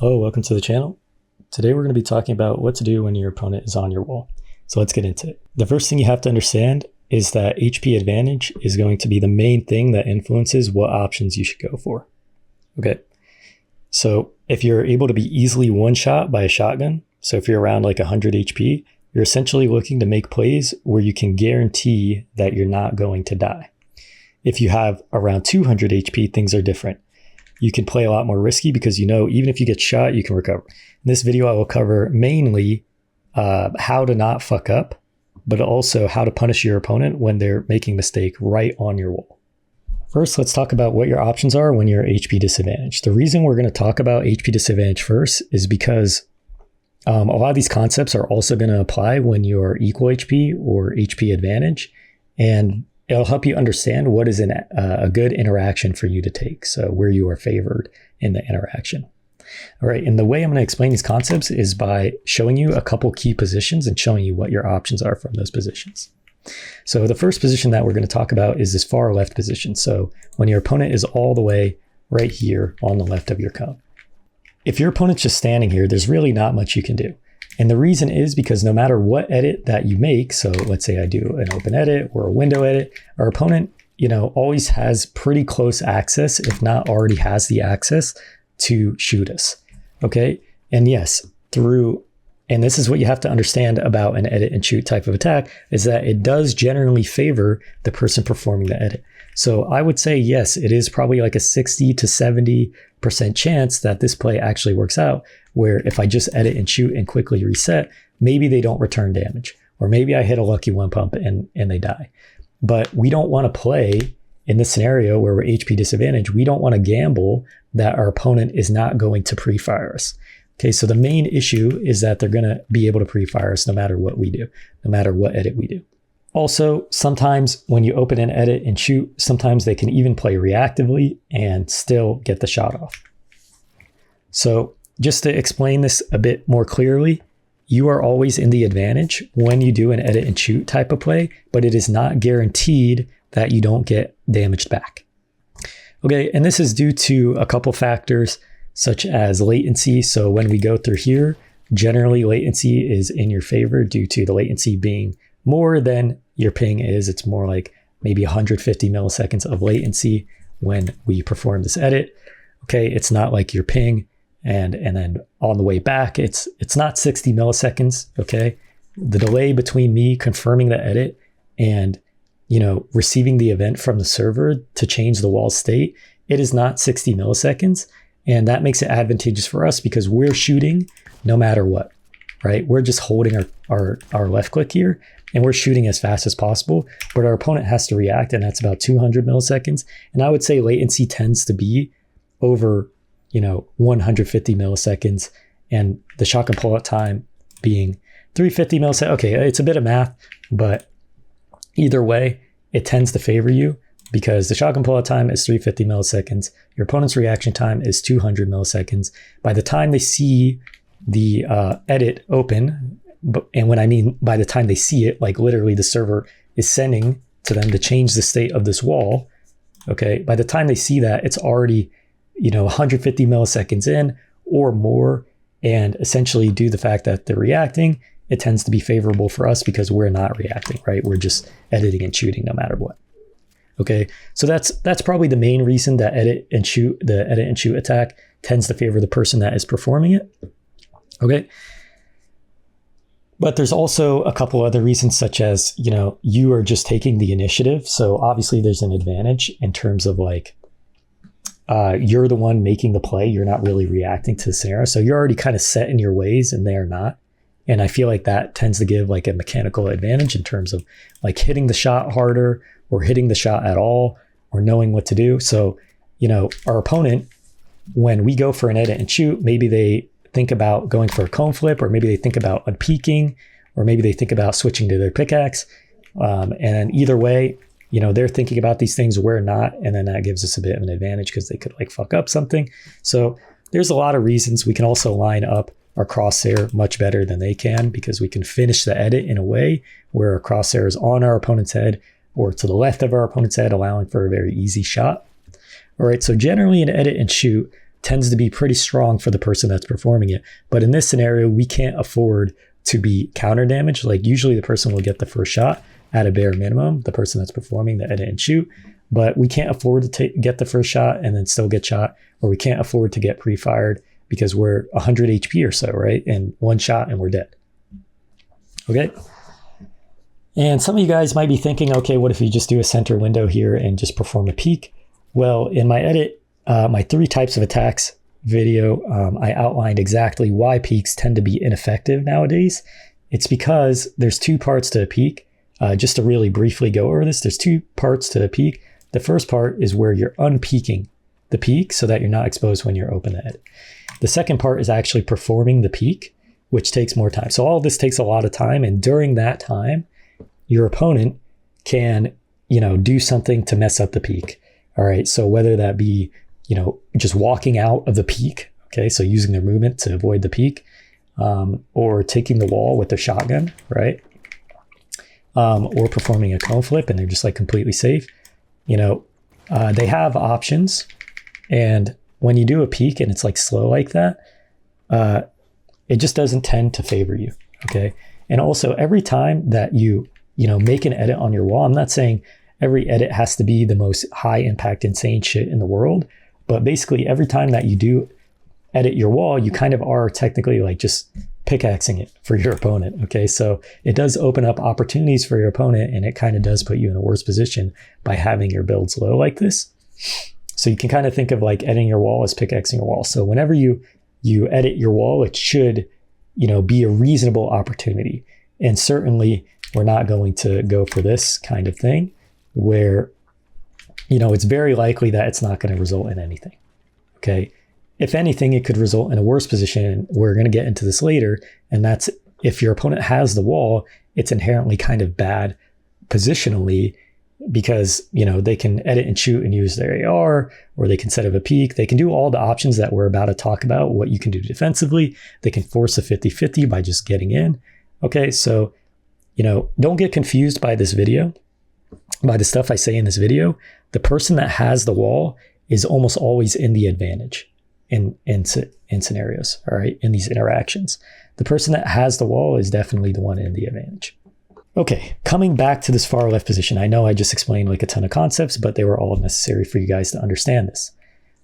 Hello, welcome to the channel. Today we're going to be talking about what to do when your opponent is on your wall. So let's get into it. The first thing you have to understand is that HP advantage is going to be the main thing that influences what options you should go for. Okay, so if you're able to be easily one-shot by a shotgun, so if you're around like 100 HP, you're essentially looking to make plays where you can guarantee that you're not going to die. If you have around 200 HP, things are different. You can play a lot more risky because you know even if you get shot, you can recover. In this video, I will cover mainly how to not fuck up, but also how to punish your opponent when they're making a mistake right on your wall. First, let's talk about what your options are when you're HP disadvantaged. The reason we're going to talk about HP disadvantage first is because a lot of these concepts are also going to apply when you're equal HP or HP advantage, and it'll help you understand what is a good interaction for you to take, so where you are favored in the interaction. All right, and the way I'm going to explain these concepts is by showing you a couple key positions and showing you what your options are from those positions. So the first position that we're going to talk about is this far left position. So when your opponent is all the way right here on the left of your cone. If your opponent's just standing here, there's really not much you can do. And the reason is because no matter what edit that you make, so let's say I do an open edit or a window edit, our opponent, always has pretty close access, if not already has the access to shoot us. Okay. And yes, and this is what you have to understand about an edit and shoot type of attack, is that it does generally favor the person performing the edit. So I would say, yes, it is probably like a 60 to 70% chance that this play actually works out, where if I just edit and shoot and quickly reset, maybe they don't return damage, or maybe I hit a lucky one pump and they die. But we don't want to play in this scenario where we're HP disadvantaged. We don't want to gamble that our opponent is not going to pre-fire us. Okay, so the main issue is that they're going to be able to pre-fire us no matter what we do, no matter what edit we do. Also, sometimes when you open an edit and shoot, sometimes they can even play reactively and still get the shot off. So just to explain this a bit more clearly, you are always in the advantage when you do an edit and shoot type of play, but it is not guaranteed that you don't get damaged back. Okay, and this is due to a couple factors such as latency. So when we go through here, generally latency is in your favor due to the latency being more than your ping is. It's more like maybe 150 milliseconds of latency when we perform this edit. Okay, it's not like your ping and then on the way back, it's not 60 milliseconds. Okay, the delay between me confirming the edit and receiving the event from the server to change the wall state, it is not 60 milliseconds. And that makes it advantageous for us because we're shooting no matter what, right? We're just holding our left click here and we're shooting as fast as possible, but our opponent has to react, and that's about 200 milliseconds. And I would say latency tends to be over, 150 milliseconds, and the shotgun pullout time being 350 milliseconds. Okay, it's a bit of math, but either way, it tends to favor you because the shotgun pullout time is 350 milliseconds. Your opponent's reaction time is 200 milliseconds. By the time they see the edit open, and when I mean by the time they see it, like literally the server is sending to them to change the state of this wall. Okay, by the time they see that, it's already 150 milliseconds in or more, and essentially due to the fact that they're reacting, it tends to be favorable for us because we're not reacting, right? We're just editing and shooting no matter what. Okay, so that's probably the main reason that the edit and shoot attack tends to favor the person that is performing it. Okay. But there's also a couple other reasons, such as, you are just taking the initiative. So obviously there's an advantage in terms of you're the one making the play. You're not really reacting to the scenario. So you're already kind of set in your ways and they're not. And I feel like that tends to give a mechanical advantage in terms of hitting the shot harder or hitting the shot at all or knowing what to do. So, our opponent, when we go for an edit and shoot, maybe they think about going for a cone flip, or maybe they think about unpeaking, or maybe they think about switching to their pickaxe. And either way, they're thinking about these things, we're not. And then that gives us a bit of an advantage because they could fuck up something. So there's a lot of reasons. We can also line up our crosshair much better than they can because we can finish the edit in a way where our crosshair is on our opponent's head or to the left of our opponent's head, allowing for a very easy shot. All right, so generally in edit and shoot, tends to be pretty strong for the person that's performing it. But in this scenario, we can't afford to be counter damaged. Like usually the person will get the first shot at a bare minimum, the person that's performing the edit and shoot, but we can't afford to get the first shot and then still get shot, or we can't afford to get pre-fired because we're 100 HP or so, right? And one shot and we're dead. Okay. And some of you guys might be thinking, okay, what if you just do a center window here and just perform a peek? Well, in my edit, my 3 types of attacks video, I outlined exactly why peeks tend to be ineffective nowadays. It's because there's 2 parts to a peek. Just to really briefly go over this, there's 2 parts to a peek. The first part is where you're unpeaking the peek so that you're not exposed when you're open the edit. The second part is actually performing the peek, which takes more time. So all of this takes a lot of time, and during that time, your opponent can, do something to mess up the peek. All right. So whether that be, just walking out of the peek, okay, so using their movement to avoid the peek, or taking the wall with their shotgun, right? Or performing a cone flip and they're just like completely safe. They have options, and when you do a peek and it's like slow like that, it just doesn't tend to favor you. Okay. And also every time that you make an edit on your wall, I'm not saying every edit has to be the most high impact, insane shit in the world, but basically every time that you do edit your wall, you kind of are technically like just pickaxing it for your opponent. Okay. So it does open up opportunities for your opponent, and it kind of does put you in a worse position by having your builds low like this. So you can kind of think of like editing your wall as pickaxing your wall. So whenever you edit your wall, it should, be a reasonable opportunity. And certainly we're not going to go for this kind of thing where, it's very likely that it's not going to result in anything. Okay. If anything, it could result in a worse position. We're going to get into this later. And that's if your opponent has the wall, it's inherently kind of bad positionally because, they can edit and shoot and use their AR, or they can set up a peek. They can do all the options that we're about to talk about, what you can do defensively. They can force a 50-50 by just getting in. Okay. So, don't get confused by this video, by the stuff I say in this video. The person that has the wall is almost always in the advantage in scenarios, all right, in these interactions. The person that has the wall is definitely the one in the advantage. Okay, coming back to this far left position, I know I just explained like a ton of concepts, but they were all necessary for you guys to understand this.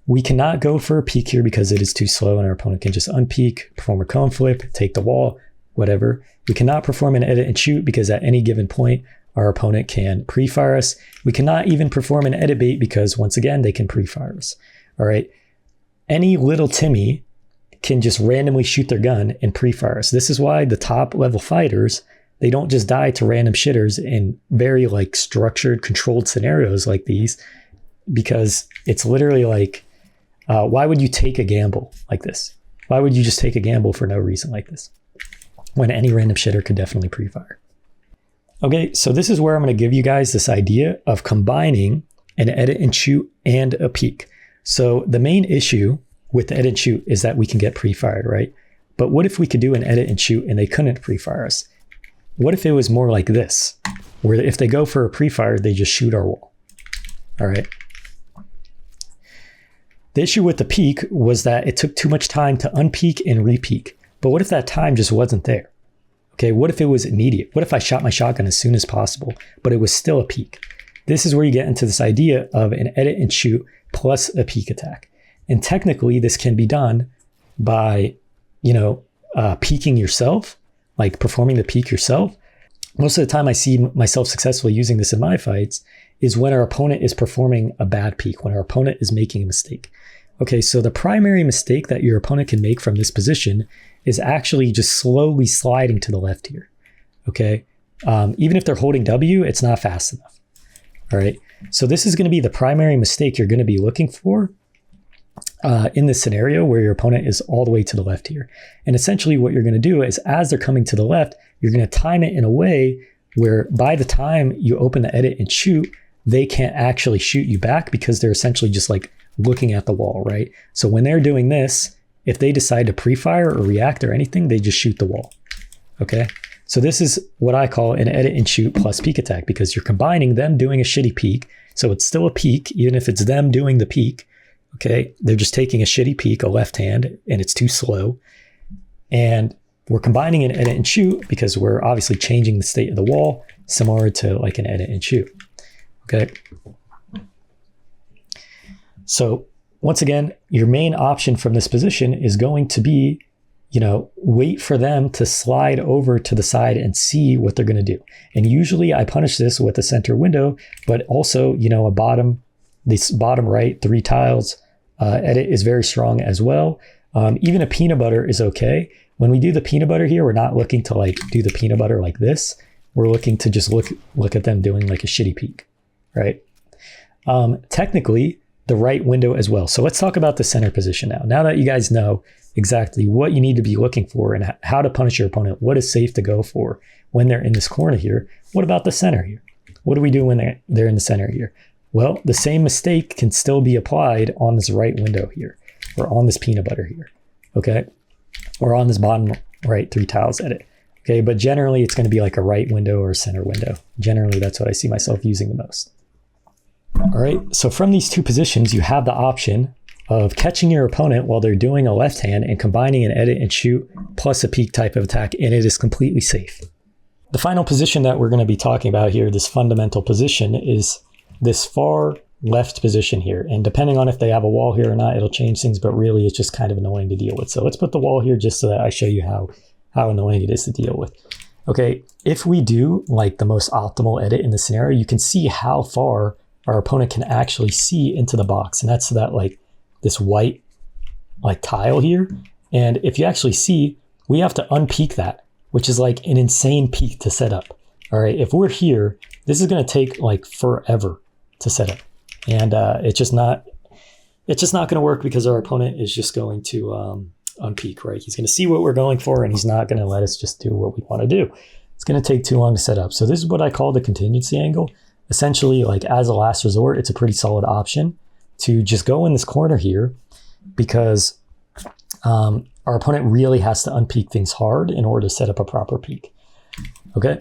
We cannot go for a peek here because it is too slow and our opponent can just unpeek, perform a cone flip, take the wall, whatever. We cannot perform an edit and shoot because at any given point, our opponent can pre-fire us. We cannot even perform an edit bait because once again, they can pre-fire us. All right. Any little Timmy can just randomly shoot their gun and pre-fire us. This is why the top level fighters, they don't just die to random shitters in very like structured, controlled scenarios like these, because it's literally like, why would you take a gamble like this? Why would you just take a gamble for no reason like this when any random shitter could definitely pre-fire? Okay, so this is where I'm going to give you guys this idea of combining an edit and shoot and a peek. So the main issue with the edit and shoot is that we can get pre-fired, right? But what if we could do an edit and shoot and they couldn't pre-fire us? What if it was more like this, where if they go for a pre-fire, they just shoot our wall? All right. The issue with the peek was that it took too much time to unpeek and repeek. But what if that time just wasn't there? Okay, what if it was immediate? What if I shot my shotgun as soon as possible, but it was still a peek? This is where you get into this idea of an edit and shoot plus a peek attack. And technically, this can be done by, peeking yourself, like performing the peek yourself. Most of the time I see myself successfully using this in my fights is when our opponent is performing a bad peek, when our opponent is making a mistake. Okay, so the primary mistake that your opponent can make from this position is actually just slowly sliding to the left here. Okay, even if they're holding W, it's not fast enough. All right, so this is going to be the primary mistake you're going to be looking for in this scenario where your opponent is all the way to the left here. And essentially what you're going to do is as they're coming to the left, you're going to time it in a way where by the time you open the edit and shoot, they can't actually shoot you back because they're essentially just like looking at the wall, right? So when they're doing this, if they decide to pre-fire or react or anything, they just shoot the wall. Okay, so this is what I call an edit and shoot plus peek attack, because you're combining them doing a shitty peek. So it's still a peek, even if it's them doing the peek. Okay, they're just taking a shitty peek, a left hand, and it's too slow. And we're combining an edit and shoot because we're obviously changing the state of the wall, similar to like an edit and shoot. Okay. So once again, your main option from this position is going to be, wait for them to slide over to the side and see what they're going to do. And usually I punish this with a center window, but also, this bottom right, 3 tiles edit is very strong as well. Even a peanut butter is okay. When we do the peanut butter here, we're not looking to like do the peanut butter like this. We're looking to just look at them doing like a shitty peek, right? Technically, the right window as well. So let's talk about the center position now. Now that you guys know exactly what you need to be looking for and how to punish your opponent, what is safe to go for when they're in this corner here, what about the center here? What do we do when they're in the center here? Well, the same mistake can still be applied on this right window here, or on this peanut butter here, okay? Or on this bottom right 3 tiles edit, okay? But generally, it's gonna be like a right window or a center window. Generally, that's what I see myself using the most. All right, so from these 2 positions, you have the option of catching your opponent while they're doing a left hand and combining an edit and shoot plus a peek type of attack, and it is completely safe. The final position that we're going to be talking about here, this fundamental position, is this far left position here. And depending on if they have a wall here or not, it'll change things, but really it's just kind of annoying to deal with. So let's put the wall here just so that I show you how annoying it is to deal with. Okay, if we do like the most optimal edit in the scenario, you can see how far our opponent can actually see into the box. And that's that like this white like tile here. And if you actually see, we have to unpeak that, which is like an insane peak to set up. All right, if we're here, this is going to take like forever to set up. And it's just not going to work because our opponent is just going to unpeak, right? He's going to see what we're going for and he's not going to let us just do what we want to do. It's going to take too long to set up. So this is what I call the contingency angle. Essentially, like as a last resort, it's a pretty solid option to just go in this corner here because our opponent really has to unpeak things hard in order to set up a proper peak. Okay.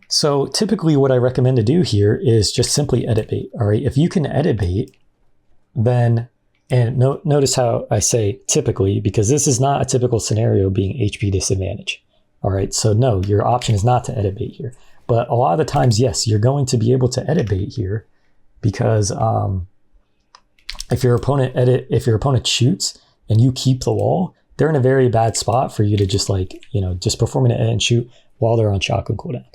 So typically what I recommend to do here is just simply edit bait. All right. If you can edit bait, then, and notice how I say typically, because this is not a typical scenario being HP disadvantage. All right. So no, your option is not to edit bait here. But a lot of the times, yes, you're going to be able to edit bait here because if your opponent shoots and you keep the wall, they're in a very bad spot for you to just like, just perform an edit and shoot while they're on shotgun cooldown.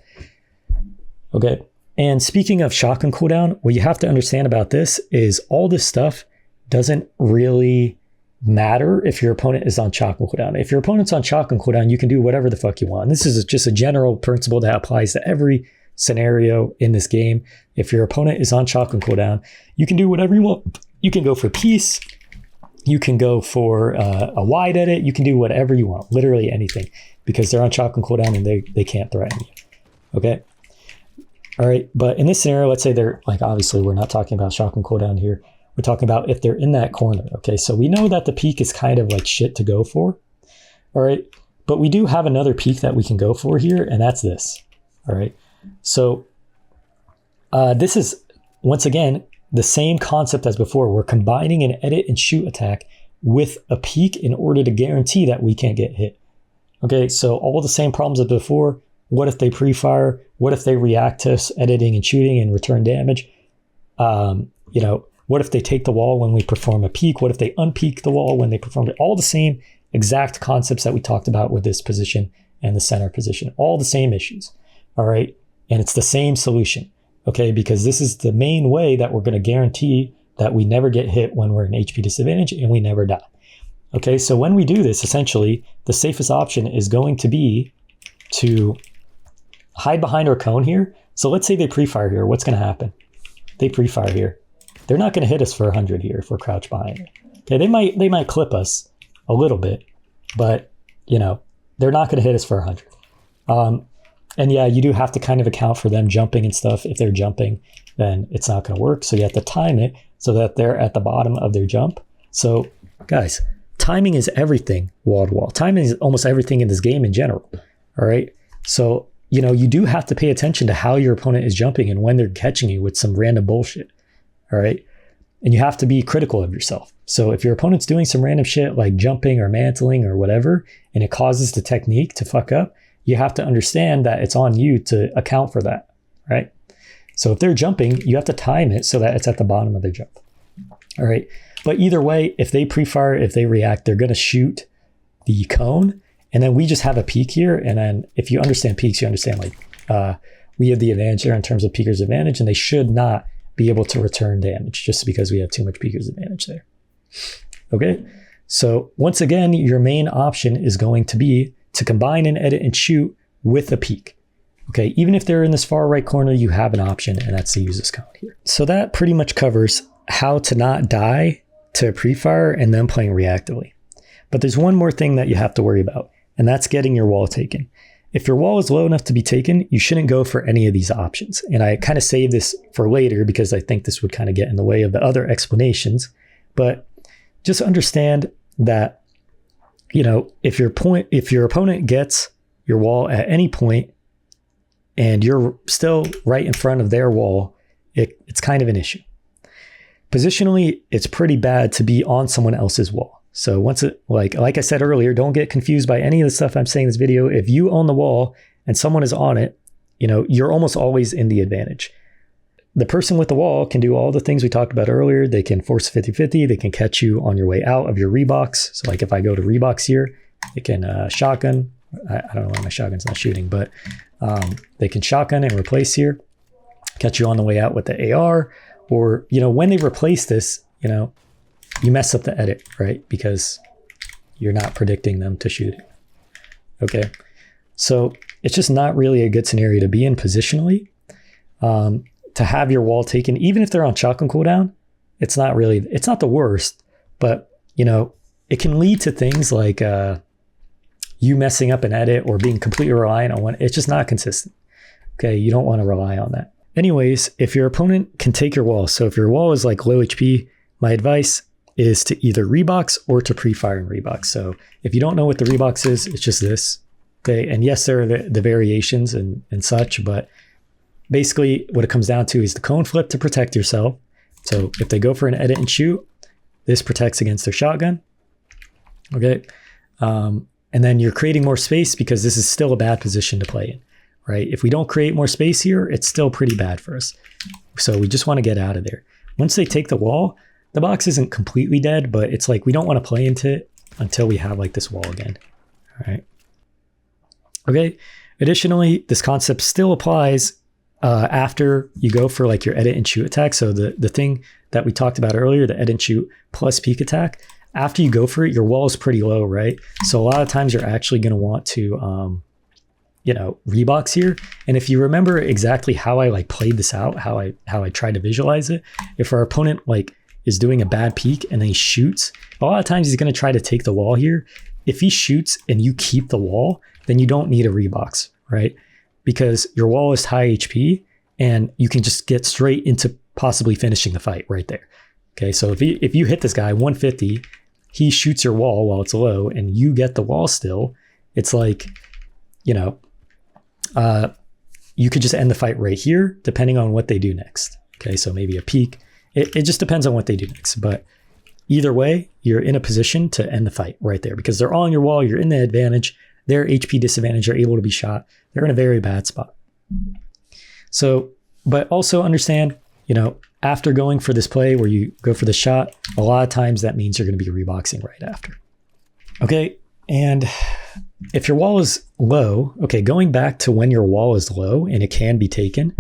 Okay. And speaking of shotgun cooldown, what you have to understand about this is all this stuff doesn't really matter if your opponent is on shotgun cooldown. If your opponent's on shotgun cooldown, you can do whatever the fuck you want. And this is just a general principle that applies to every scenario in this game. If your opponent is on shotgun cooldown, you can do whatever you want. You can go for peace. You can go for a wide edit. You can do whatever you want, literally anything, because they're on shotgun cooldown and they can't threaten you. Okay. All right. But in this scenario, let's say they're like, obviously we're not talking about shotgun cooldown here. We're talking about if they're in that corner. Okay. So we know that the peak is kind of like shit to go for. All right. But we do have another peak that we can go for here. And that's this. All right. So this is, once again, the same concept as before. We're combining an edit and shoot attack with a peak in order to guarantee that we can't get hit. Okay, so all the same problems as before. What if they pre-fire? What if they react to us editing and shooting and return damage? What if they take the wall when we perform a peak? What if they unpeak the wall when they perform it? All the same exact concepts that we talked about with this position and the center position. All the same issues. All right, and it's the same solution. Okay, because this is the main way that we're going to guarantee that we never get hit when we're in HP disadvantage and we never die. Okay, so when we do this, essentially, the safest option is going to be to hide behind our cone here. So let's say they pre-fire here. What's going to happen? They pre-fire here. They're not going to hit us for 100 here if we're crouched behind it. Okay, they might clip us a little bit, but, they're not going to hit us for 100. And yeah, you do have to kind of account for them jumping and stuff. If they're jumping, then it's not going to work. So you have to time it so that they're at the bottom of their jump. So guys, timing is everything wall to wall. Timing is almost everything in this game in general. All right. So, you do have to pay attention to how your opponent is jumping and when they're catching you with some random bullshit. All right. And you have to be critical of yourself. So if your opponent's doing some random shit like jumping or mantling or whatever, and it causes the technique to fuck up, you have to understand that it's on you to account for that, right? So if they're jumping, you have to time it so that it's at the bottom of their jump. All right. But either way, if they pre-fire, if they react, they're going to shoot the cone. And then we just have a peak here. And then if you understand peaks, you understand like we have the advantage there in terms of peeker's advantage, and they should not be able to return damage just because we have too much peeker's advantage there. Okay. So once again, your main option is going to be to combine an edit and shoot with a peek. Okay, even if they're in this far right corner, you have an option, and that's to use this cone here. So that pretty much covers how to not die to pre-fire and then playing reactively. But there's one more thing that you have to worry about, and that's getting your wall taken. If your wall is low enough to be taken, you shouldn't go for any of these options. And I kind of saved this for later because I think this would kind of get in the way of the other explanations. But just understand that, you know, if your opponent gets your wall at any point and you're still right in front of their wall, it's kind of an issue. Positionally, it's pretty bad to be on someone else's wall. So once it, like I said earlier, don't get confused by any of the stuff I'm saying in this video. If you own the wall and someone is on it, you know, you're almost always in the advantage. The person with the wall can do all the things we talked about earlier. They can force 50-50. They can catch you on your way out of your rebox. So like if I go to rebox here, they can shotgun. I don't know why my shotgun's not shooting, but they can shotgun and replace here, catch you on the way out with the AR. Or, you know, when they replace this, you know, you mess up the edit, right? Because you're not predicting them to shoot it. Okay. So it's just not really a good scenario to be in positionally. To have your wall taken, even if they're on shotgun cooldown, it's not the worst, but you know, it can lead to things like you messing up an edit or being completely reliant on one. It's just not consistent. Okay. You don't want to rely on that. Anyways, if your opponent can take your wall, so if your wall is like low HP, my advice is to either rebox or to pre-fire and rebox. So if you don't know what the rebox is, it's just this. Okay. And yes, there are the variations and such, but basically what it comes down to is the cone flip to protect yourself. So if they go for an edit and shoot, this protects against their shotgun. Okay. And then you're creating more space because this is still a bad position to play in, right? If we don't create more space here, it's still pretty bad for us. So we just want to get out of there. Once they take the wall, the box isn't completely dead, but it's like we don't want to play into it until we have like this wall again. All right. Okay. Additionally, this concept still applies after you go for like your edit and shoot attack. So the thing that we talked about earlier, the edit and shoot plus peek attack, after you go for it, your wall is pretty low, right? So a lot of times you're actually going to want to, you know, rebox here. And if you remember exactly how I like played this out, how I tried to visualize it, if our opponent like is doing a bad peek and then he shoots, a lot of times he's going to try to take the wall here. If he shoots and you keep the wall, then you don't need a rebox, right? Because your wall is high HP and you can just get straight into possibly finishing the fight right there. Okay, so if you hit this guy 150, he shoots your wall while it's low and you get the wall still, it's like, you know, you could just end the fight right here, depending on what they do next. Okay, so maybe a peek. It just depends on what they do next. But either way, you're in a position to end the fight right there because they're all on your wall. You're in the advantage. Their HP disadvantage are able to be shot. They're in a very bad spot. So, but also understand, you know, after going for this play where you go for the shot, a lot of times that means you're going to be reboxing right after. Okay, and if your wall is low, okay, going back to when your wall is low and it can be taken,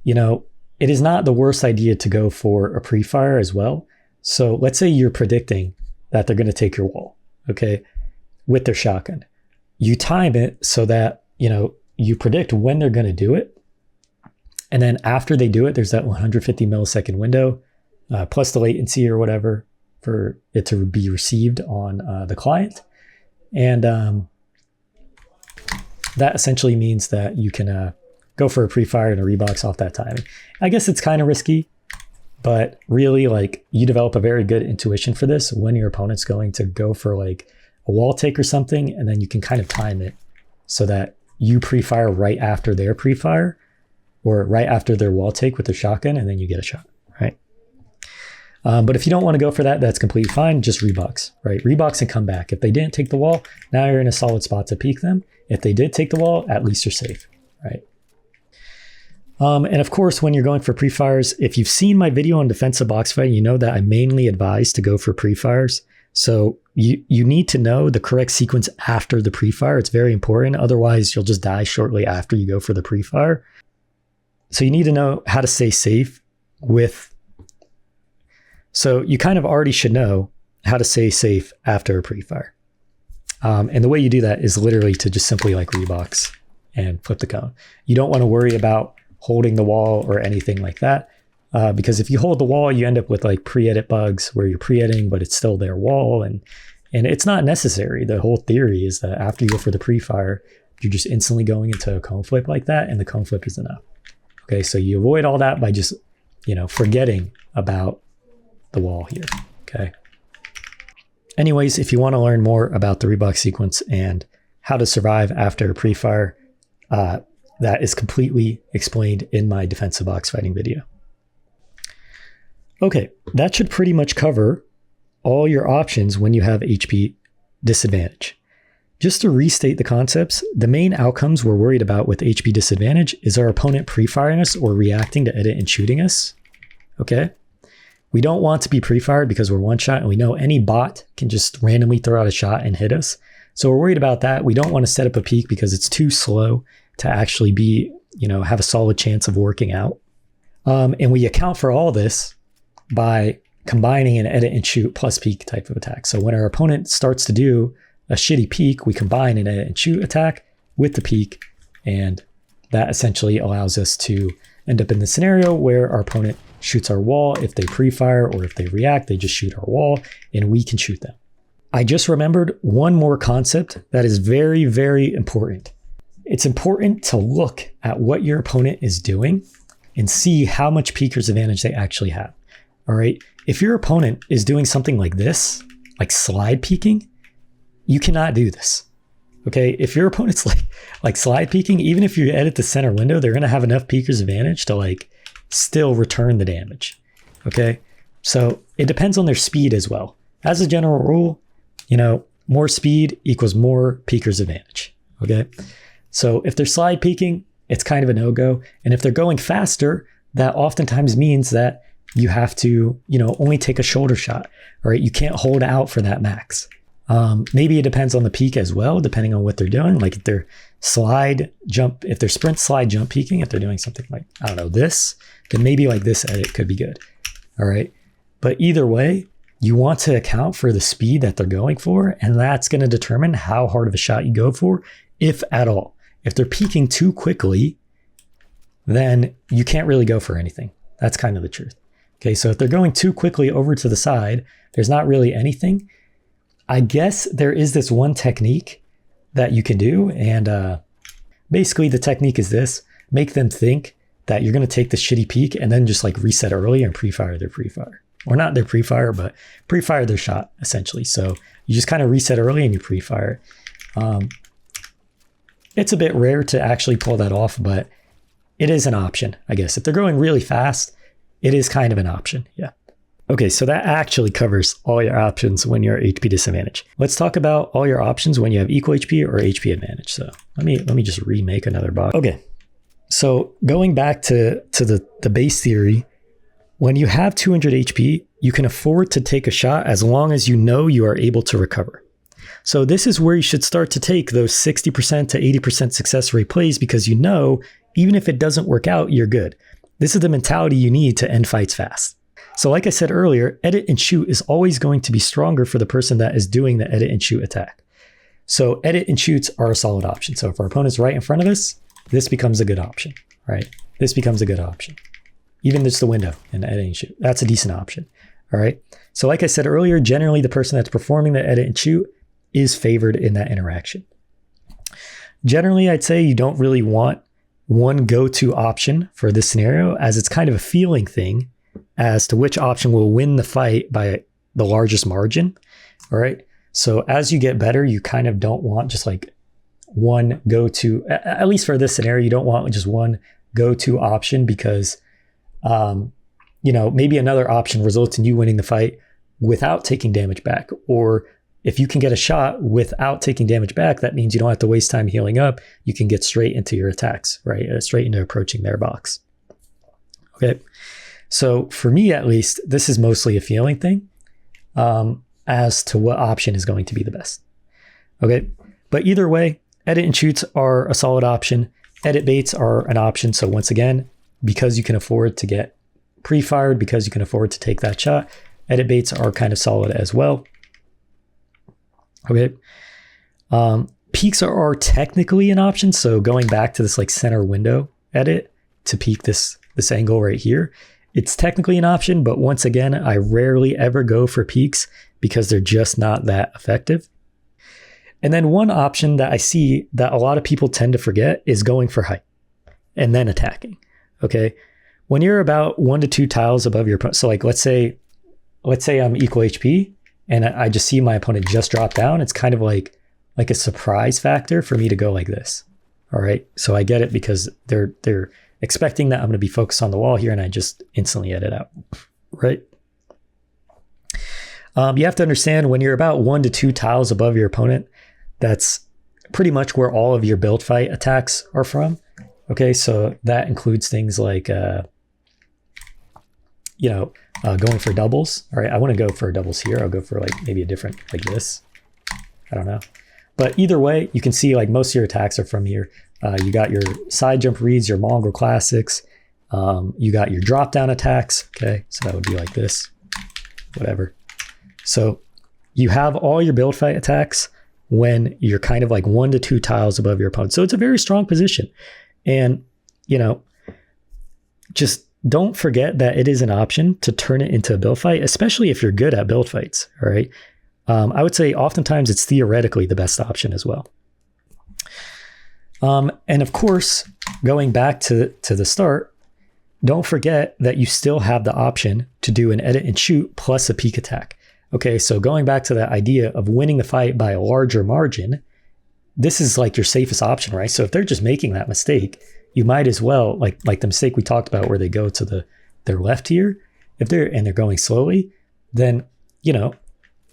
you know, it is not the worst idea to go for a pre-fire as well. So let's say you're predicting that they're going to take your wall, okay, with their shotgun. You time it so that, you know, you predict when they're going to do it. And then after they do it, there's that 150 millisecond window, plus the latency or whatever for it to be received on the client. And that essentially means that you can go for a pre-fire and a rebox off that timing. I guess it's kind of risky, but really like you develop a very good intuition for this when your opponent's going to go for like a wall take or something, and then you can kind of time it so that you pre-fire right after their pre-fire or right after their wall take with their shotgun, and then you get a shot, right? But if you don't want to go for that, that's completely fine. Just rebox, right? Rebox and come back. If they didn't take the wall, now you're in a solid spot to peek them. If they did take the wall, at least you're safe, right? And of course, when you're going for pre-fires, if you've seen my video on defensive box fighting, you know that I mainly advise to go for pre-fires. So you need to know the correct sequence after the pre-fire. It's very important. Otherwise, you'll just die shortly after you go for the pre-fire. So you need to know how to stay safe with. So you kind of already should know how to stay safe after a pre-fire. And the way you do that is literally to just simply like rebox and flip the cone. You don't want to worry about holding the wall or anything like that. Because if you hold the wall, you end up with like pre-edit bugs where you're pre-editing, but it's still their wall. And it's not necessary. The whole theory is that after you go for the pre-fire, you're just instantly going into a cone flip like that. And the cone flip is enough. Okay, so you avoid all that by just, forgetting about the wall here. Okay. Anyways, if you want to learn more about the rebox sequence and how to survive after a pre-fire, that is completely explained in my defensive box fighting video. Okay, that should pretty much cover all your options when you have HP disadvantage. Just to restate the concepts, the main outcomes we're worried about with HP disadvantage is our opponent pre-firing us or reacting to edit and shooting us. Okay? We don't want to be pre-fired because we're one shot and we know any bot can just randomly throw out a shot and hit us. So we're worried about that. We don't want to set up a peek because it's too slow to actually be, have a solid chance of working out. And we account for all this by combining an edit and shoot plus peek type of attack. So when our opponent starts to do a shitty peek, we combine an edit and shoot attack with the peek, and that essentially allows us to end up in the scenario where our opponent shoots our wall. If they pre-fire or if they react, they just shoot our wall and we can shoot them. I just remembered one more concept that is very, very important. It's important to look at what your opponent is doing and see how much peeker's advantage they actually have. All right. If your opponent is doing something like this, like slide peeking, you cannot do this. Okay. If your opponent's like slide peeking, even if you edit the center window, they're going to have enough peeker's advantage to still return the damage. Okay. So it depends on their speed as well. As a general rule, more speed equals more peeker's advantage. Okay. So if they're slide peeking, it's kind of a no-go. And if they're going faster, that oftentimes means that you have to, only take a shoulder shot. All right. You can't hold out for that max. Maybe it depends on the peak as well, depending on what they're doing. Like if they're if they're sprint slide jump peaking, if they're doing something like, I don't know, this, then maybe like this edit could be good. All right. But either way, you want to account for the speed that they're going for. And that's going to determine how hard of a shot you go for, if at all. If they're peaking too quickly, then you can't really go for anything. That's kind of the truth. Okay, so if they're going too quickly over to the side, there's not really anything. I guess there is this one technique that you can do. And basically the technique is this: make them think that you're going to take the shitty peek and then just reset early and pre-fire their pre-fire. Or not their pre-fire, but pre-fire their shot, essentially. So you just kind of reset early and you pre-fire. It's a bit rare to actually pull that off, but it is an option, I guess. If they're going really fast, it is kind of an option, yeah. Okay, so that actually covers all your options when you're HP disadvantage. Let's talk about all your options when you have equal HP or HP advantage. So let me just remake another box. Okay, so going back to the base theory, when you have 200 HP, you can afford to take a shot as long as you know you are able to recover. So this is where you should start to take those 60% to 80% success rate plays, because even if it doesn't work out, you're good. This is the mentality you need to end fights fast. So like I said earlier, edit and shoot is always going to be stronger for the person that is doing the edit and shoot attack. So edit and shoots are a solid option. So if our opponent's right in front of us, this becomes a good option, right? This becomes a good option. Even just the window and the edit and shoot, that's a decent option, all right? So like I said earlier, generally the person that's performing the edit and shoot is favored in that interaction. Generally, I'd say you don't really want one go-to option for this scenario, as it's kind of a feeling thing as to which option will win the fight by the largest margin. All right. So as you get better, you kind of don't want just one go-to, at least for this scenario, you don't want just one go-to option, because maybe another option results in you winning the fight without taking damage back. Or if you can get a shot without taking damage back, that means you don't have to waste time healing up. You can get straight into your attacks, right? Straight into approaching their box. Okay. So for me, at least, this is mostly a feeling thing as to what option is going to be the best. Okay. But either way, edit and shoots are a solid option. Edit baits are an option. So once again, because you can afford to get pre-fired, because you can afford to take that shot, edit baits are kind of solid as well. Okay. Peaks are technically an option. So going back to this like center window edit to peak this angle right here, it's technically an option, but once again, I rarely ever go for peaks because they're just not that effective. And then one option that I see that a lot of people tend to forget is going for height and then attacking. Okay. When you're about 1 to 2 tiles above your opponent, so like let's say I'm equal HP and I just see my opponent just drop down, it's kind of like a surprise factor for me to go like this. All right. So I get it because they're expecting that I'm going to be focused on the wall here and I just instantly edit out. Right. You have to understand when you're about 1 to 2 tiles above your opponent, that's pretty much where all of your build fight attacks are from. Okay. So that includes things like, going for doubles. All right. I want to go for doubles here. I'll go for like maybe a different like this. I don't know. But either way, you can see like most of your attacks are from here. You got your side jump reads, your mongrel classics. You got your drop down attacks. Okay. So that would be like this, whatever. So you have all your build fight attacks when you're kind of like 1 to 2 tiles above your opponent. So it's a very strong position. And, just don't forget that it is an option to turn it into a build fight, especially if you're good at build fights. All right. I would say oftentimes it's theoretically the best option as well. And of course, going back to the start, don't forget that you still have the option to do an edit and shoot plus a peek attack. Okay, so going back to that idea of winning the fight by a larger margin, this is like your safest option, right? So if they're just making that mistake, you might as well, like the mistake we talked about where they go to their left here, if they're going slowly, then,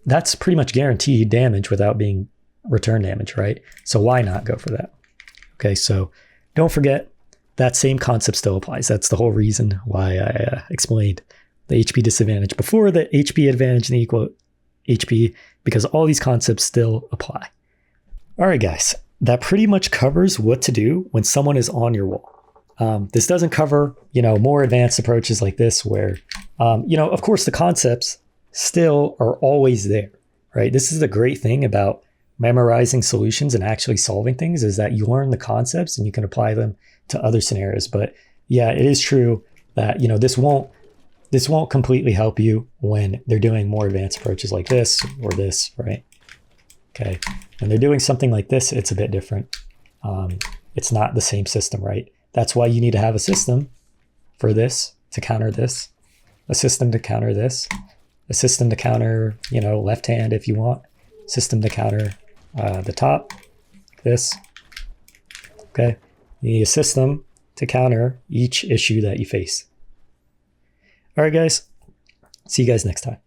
that's pretty much guaranteed damage without being return damage, right? So why not go for that? Okay, so don't forget that same concept still applies. That's the whole reason why I explained the HP disadvantage before the HP advantage and the equal HP, because all these concepts still apply. All right, guys, that pretty much covers what to do when someone is on your wall. This doesn't cover, more advanced approaches like this where, of course, the concepts still are always there, right? This is the great thing about memorizing solutions and actually solving things is that you learn the concepts and you can apply them to other scenarios. But yeah, it is true that, this won't completely help you when they're doing more advanced approaches like this or this, right? Okay. When they're doing something like this, it's a bit different. It's not the same system, right? That's why you need to have a system for this to counter this, a system to counter this, a system to counter, left hand if you want, system to counter the top, this. Okay. You need a system to counter each issue that you face. All right, guys. See you guys next time.